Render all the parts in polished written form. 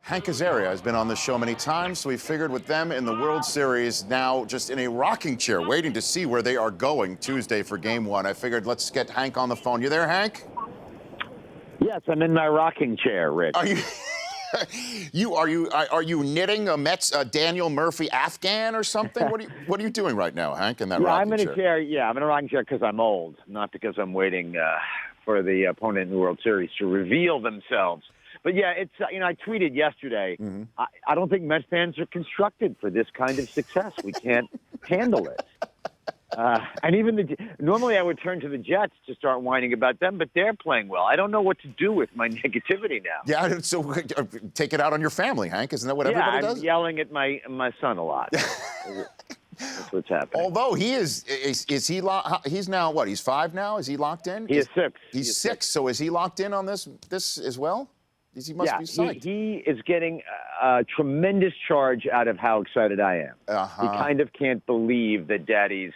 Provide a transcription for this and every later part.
Hank Azaria has been on the show many times, so we figured with them in the World Series now just in a rocking chair, waiting to see where they are going Tuesday for Game 1. I figured let's get Hank on the phone. You there, Hank? Yes, I'm in my rocking chair, Rich. Are you are you knitting a Mets Daniel Murphy Afghan or something? What are you doing right now, Hank, in that rocking chair? I'm in a chair. Yeah, I'm in a rocking chair because I'm old, not because I'm waiting for the opponent in the World Series to reveal themselves. But yeah, it's I tweeted yesterday. Mm-hmm. I don't think Mets fans are constructed for this kind of success. We can't handle it. And even normally I would turn to the Jets to start whining about them, but they're playing well. I don't know what to do with my negativity now. Yeah, so take it out on your family, Hank. Isn't that what everybody does? I'm yelling at my son a lot. That's what's happening. Although he's now what? He's 5 now. Is he locked in? He is 6. He's 6. So is he locked in on this as well? He must be psyched. He is getting a tremendous charge out of how excited I am. Uh-huh. He kind of can't believe that Daddy's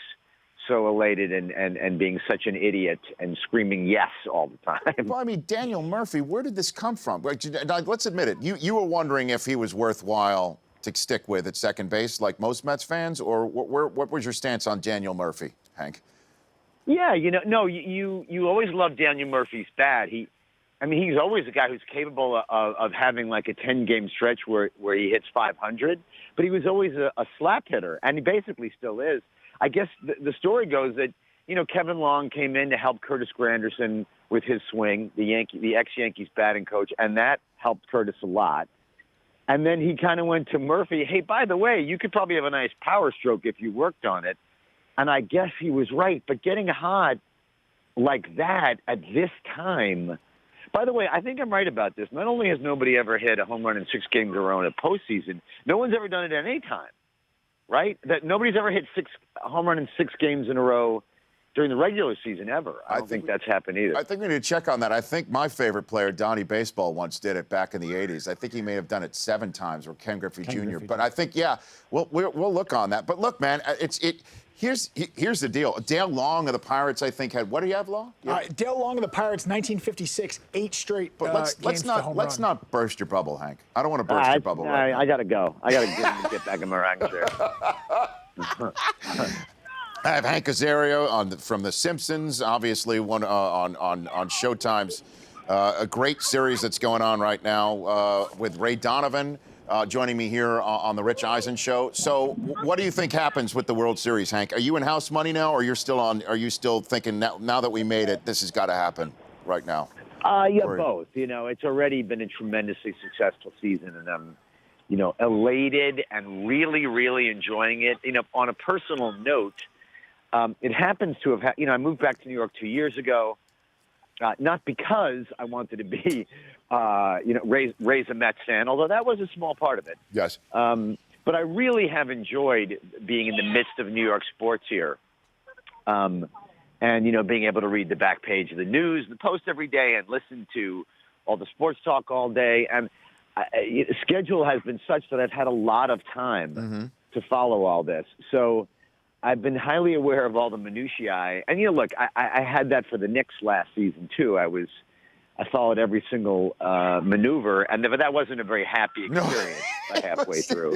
so elated and being such an idiot and screaming yes all the time. Well, I mean, Daniel Murphy, where did this come from? Let's admit it. You were wondering if he was worthwhile to stick with at second base, like most Mets fans, or what was your stance on Daniel Murphy, Hank? Yeah, you always loved Daniel Murphy's bat. He's always a guy who's capable of having like a 10-game stretch where he hits 500, but he was always a slap hitter, and he basically still is. I guess the story goes that, Kevin Long came in to help Curtis Granderson with his swing, the ex-Yankees batting coach, and that helped Curtis a lot. And then he kind of went to Murphy, hey, by the way, you could probably have a nice power stroke if you worked on it. And I guess he was right, but getting hot like that at this time. By the way, I think I'm right about this. Not only has nobody ever hit a home run in 6 games in a row in a postseason, no one's ever done it at any time, right? That nobody's ever hit a home run in 6 games in a row during the regular season ever. I don't think that's happened either. I think we need to check on that. I think my favorite player, Donnie Baseball, once did it back in the 80s. I think he may have done it 7 times, or Ken Griffey Jr. But I think, yeah, we'll look on that. But look, man, Here's the deal. Dale Long of the Pirates, I think, had, what do you have, Long? Dale Long of the Pirates, 1956, 8 straight games to home run. Let's not burst your bubble, Hank. I don't want to burst your bubble. I got to go. I got to get back in my rocking chair. I have Hank Azaria from The Simpsons, obviously one on Showtime's a great series that's going on right now with Ray Donovan. Joining me here on the Rich Eisen Show. So, what do you think happens with the World Series, Hank? Are you in house money now, or are you still thinking now that we made it, this has got to happen right now? Both. It's already been a tremendously successful season, and I'm, elated and really, really enjoying it. On a personal note, it happens to have I moved back to New York 2 years ago, not because I wanted to be raise a Mets fan, although that was a small part of it. Yes. But I really have enjoyed being in the midst of New York sports here. And, being able to read the back page of the news, the Post every day, and listen to all the sports talk all day. And the schedule has been such that I've had a lot of time to follow all this. So I've been highly aware of all the minutiae. And, look, I had that for the Knicks last season, too. I followed every single maneuver, but that wasn't a very happy experience halfway through.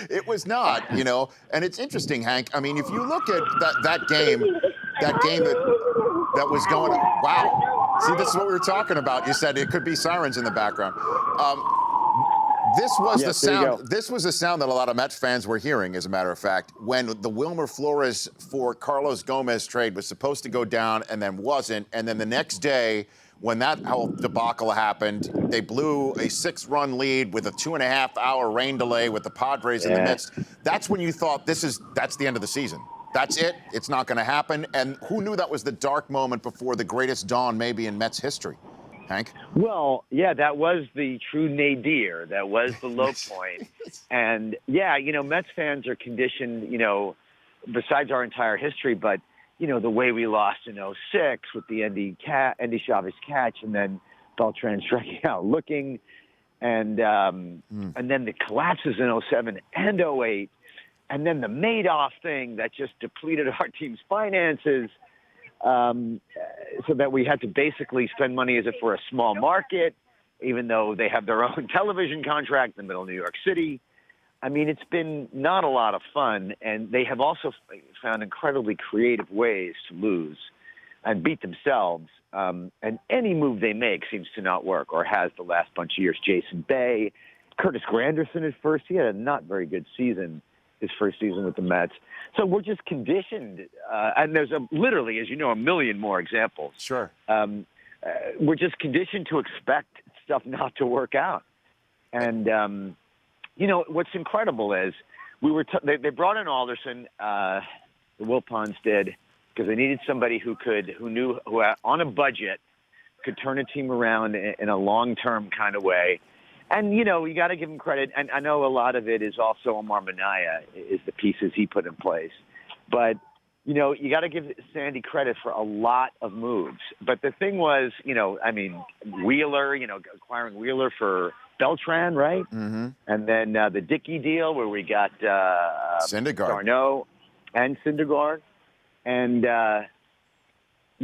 It was not, and it's interesting, Hank. I mean, if you look at that game that was going on, wow. See, this is what we were talking about. You said it could be sirens in the background. This was the sound. This was the sound that a lot of Mets fans were hearing, as a matter of fact, when the Wilmer Flores for Carlos Gomez trade was supposed to go down and then wasn't, and then the next day, when that whole debacle happened, they blew a 6-run lead with a 2.5-hour rain delay with the Padres in the midst. That's when you thought that's the end of the season. That's it. It's not going to happen. And who knew that was the dark moment before the greatest dawn maybe in Mets history, Hank? Well, yeah, that was the true nadir. That was the low point. And, yeah, Mets fans are conditioned, besides our entire history, but the way we lost in 06 with the Endy Chavez catch, and then Beltran striking out looking, and then the collapses in 07 and 08, and then the Madoff thing that just depleted our team's finances, so that we had to basically spend money as if we're a small market. even though they have their own television contract in the middle of New York City. I mean, it's been not a lot of fun, and they have also found incredibly creative ways to lose and beat themselves. And any move they make seems to not work, or has the last bunch of years. Jason Bay, Curtis Granderson at first. He had a not very good season, his first season with the Mets. So we're just conditioned, and there's literally, as you know, a million more examples. Sure. We're just conditioned to expect stuff not to work out. And, what's incredible is they brought in Alderson, the Wilpons did, because they needed somebody who on a budget could turn a team around in a long-term kind of way. And, you got to give him credit. And I know a lot of it is also Omar Minaya, is the pieces he put in place. But, you got to give Sandy credit for a lot of moves. But the thing was, Wheeler, acquiring Wheeler for Beltran, right? Mm-hmm. And then the Dickey deal where we got Syndergaard. Darno and Syndergaard. And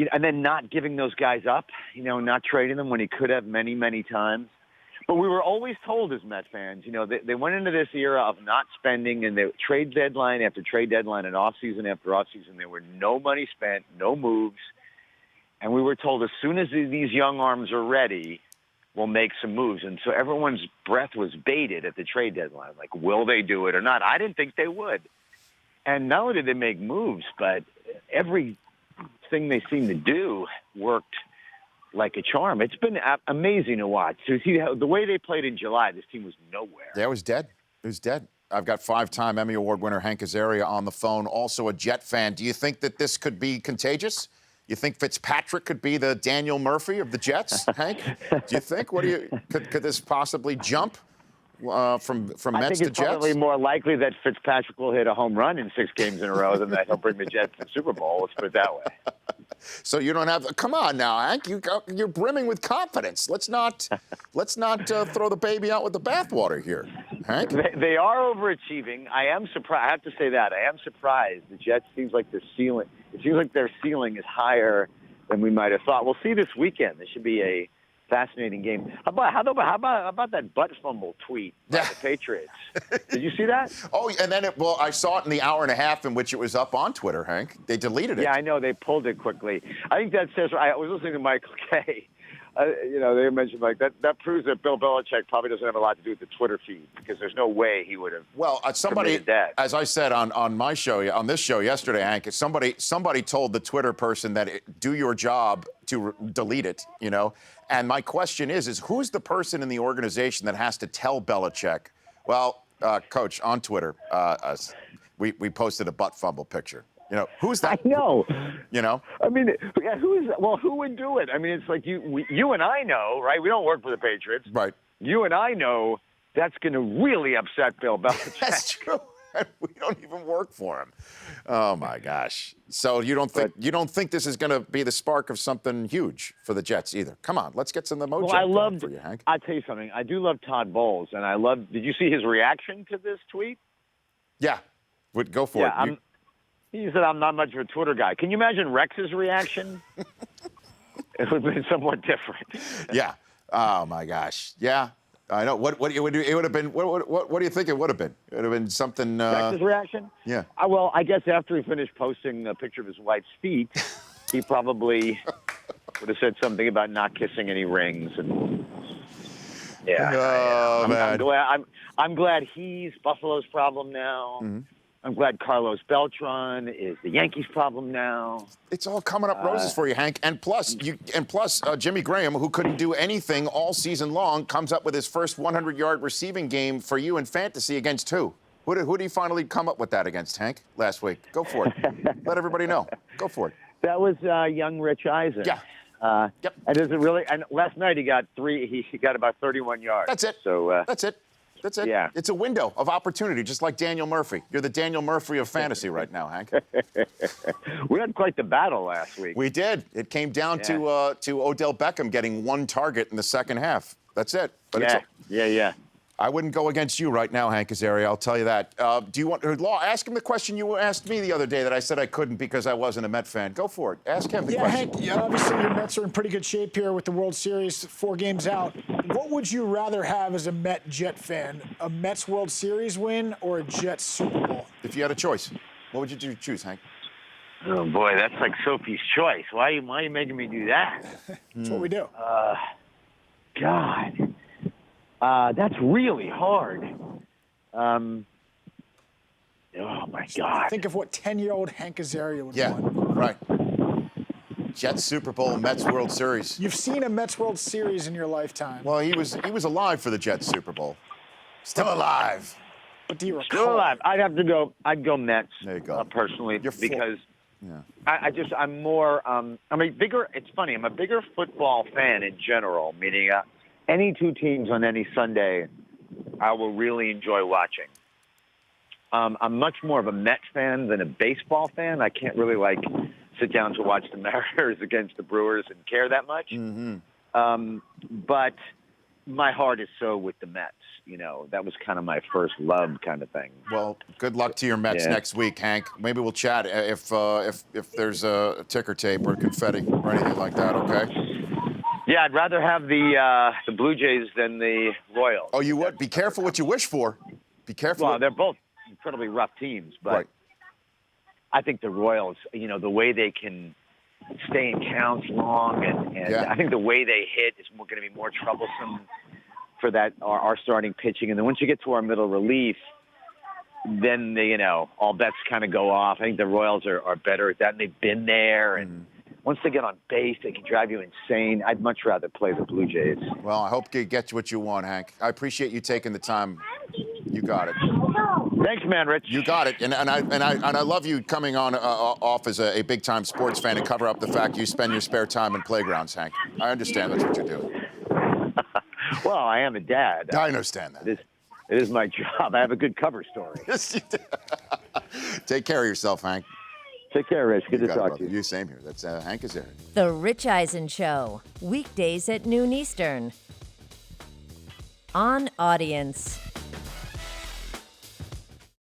then not giving those guys up, not trading them when he could have many, many times. But we were always told as Met fans, they went into this era of not spending, and the trade deadline after trade deadline and offseason after offseason, there were no money spent, no moves. And we were told as soon as these young arms are ready, we'll make some moves. And so everyone's breath was bated at the trade deadline. Like, will they do it or not? I didn't think they would. And not only did they make moves, but everything they seemed to do worked like a charm. It's been amazing to watch. To see the way they played in July, this team was nowhere. Yeah, it was dead. It was dead. I've got 5-time Emmy Award winner Hank Azaria on the phone, also a Jet fan. Do you think that this could be contagious? You think Fitzpatrick could be the Daniel Murphy of the Jets, Hank? Do you think? Could this possibly jump from Mets to Jets? I think it's probably more likely that Fitzpatrick will hit a home run in 6 games in a row than that he'll bring the Jets to the Super Bowl. Let's put it that way. So you don't have. Come on now, Hank. You're brimming with confidence. Let's not throw the baby out with the bathwater here, Hank. They are overachieving. I am surprised. I have to say that I am surprised. The Jets seems like their ceiling. It seems like their ceiling is higher than we might have thought. We'll see this weekend. This should be a fascinating game. How about that butt fumble tweet by the Patriots? Did you see that? Oh, and then I saw it in the hour and a half in which it was up on Twitter, Hank. They deleted it. Yeah, I know. They pulled it quickly. I think that says, I was listening to Michael Kay. They mentioned like that proves that Bill Belichick probably doesn't have a lot to do with the Twitter feed, because there's no way he would have. Well, somebody, that. As I said on my show, on this show yesterday, Hank, somebody told the Twitter person that do your job to delete it, And my question is who's the person in the organization that has to tell Belichick? Well, Coach, on Twitter, we posted a butt fumble picture. Who's that? I know. I mean, yeah, who would do it? I mean, it's like you and I know, right? We don't work for the Patriots. Right. You and I know that's going to really upset Bill Belichick. That's true. We don't even work for him. Oh my gosh. So you don't think this is going to be the spark of something huge for the Jets either? Come on, let's get some mojo going for you, Hank. I'll tell you something. I do love Todd Bowles, and did you see his reaction to this tweet? Yeah. Go for it. He said, I'm not much of a Twitter guy. Can you imagine Rex's reaction? It would have been somewhat different. Yeah. Oh, my gosh. Yeah. I know. What it would have been? What do you think it would have been? It would have been something. Rex's reaction? Yeah. Well, I guess after he finished posting a picture of his wife's feet, he probably would have said something about not kissing any rings. And yeah. Oh, man. I'm glad he's Buffalo's problem now. Mm-hmm. I'm glad Carlos Beltran is the Yankees' problem now. It's all coming up roses for you, Hank. And plus, Jimmy Graham, who couldn't do anything all season long, comes up with his first 100-yard receiving game for you in fantasy against who? Who did he finally come up with that against, Hank, last week? Go for it. Let everybody know. Go for it. That was young Rich Eisen. Yeah. Yep. And is it really? And last night he got he got about 31 yards. That's it. So that's it. That's it. Yeah. It's a window of opportunity, just like Daniel Murphy. You're the Daniel Murphy of fantasy right now, Hank. We had quite the battle last week. We did. It came down to Odell Beckham getting 1 target in the second half. That's it. But yeah. I wouldn't go against you right now, Hank Azaria. I'll tell you that. Do you want Law? Ask him the question you asked me the other day that I said I couldn't because I wasn't a Met fan. Go for it. Ask him the question. Hank, obviously your Mets are in pretty good shape here with the World Series 4 games out. What would you rather have as a Jet fan? A Mets World Series win or a Jets Super Bowl? If you had a choice, what would you choose, Hank? Oh boy, that's like Sophie's Choice. Why are you making me do that? That's what we do. God, that's really hard. Oh my God. Think of what 10-year-old Hank Azaria would Yeah, want. right. Jets Super Bowl, Mets World Series. You've seen a Mets World Series in your lifetime. Well, he was alive for the Jets Super Bowl. Still alive. But do you recall? Still alive. I'd go Mets. There you go. Personally, because yeah. I'm more. I'm a bigger. It's funny. I'm a bigger football fan in general. Meaning, any two teams on any Sunday, I will really enjoy watching. I'm much more of a Mets fan than a baseball fan. I can't really sit down to watch the Mariners against the Brewers and care that much. Mm-hmm. But my heart is so with the Mets. You know, that was kind of my first love kind of thing. Well, good luck to your Mets next week, Hank. Maybe we'll chat if there's a ticker tape or confetti or anything like that, okay? Yeah, I'd rather have the Blue Jays than the Royals. Oh, you would? Be careful what you wish for. Be careful. Well, they're both incredibly rough teams, but right. I think the Royals, the way they can stay in counts long, and I think the way they hit is going to be more troublesome for our starting pitching. And then once you get to our middle relief, then all bets kind of go off. I think the Royals are better at that, and they've been there. And once they get on base, they can drive you insane. I'd much rather play the Blue Jays. Well, I hope you get what you want, Hank. I appreciate you taking the time. You got it. Thanks, man, Rich. You got it, and I love you coming on off as a big-time sports fan and cover up the fact you spend your spare time in playgrounds, Hank. I understand that's what you're doing. Well, I am a dad. I understand that. It is my job. I have a good cover story. Yes, you do. Take care of yourself, Hank. Take care, Rich. Good to talk to you. You same here. That's Hank Azaria. The Rich Eisen Show, weekdays at noon Eastern. On Audience.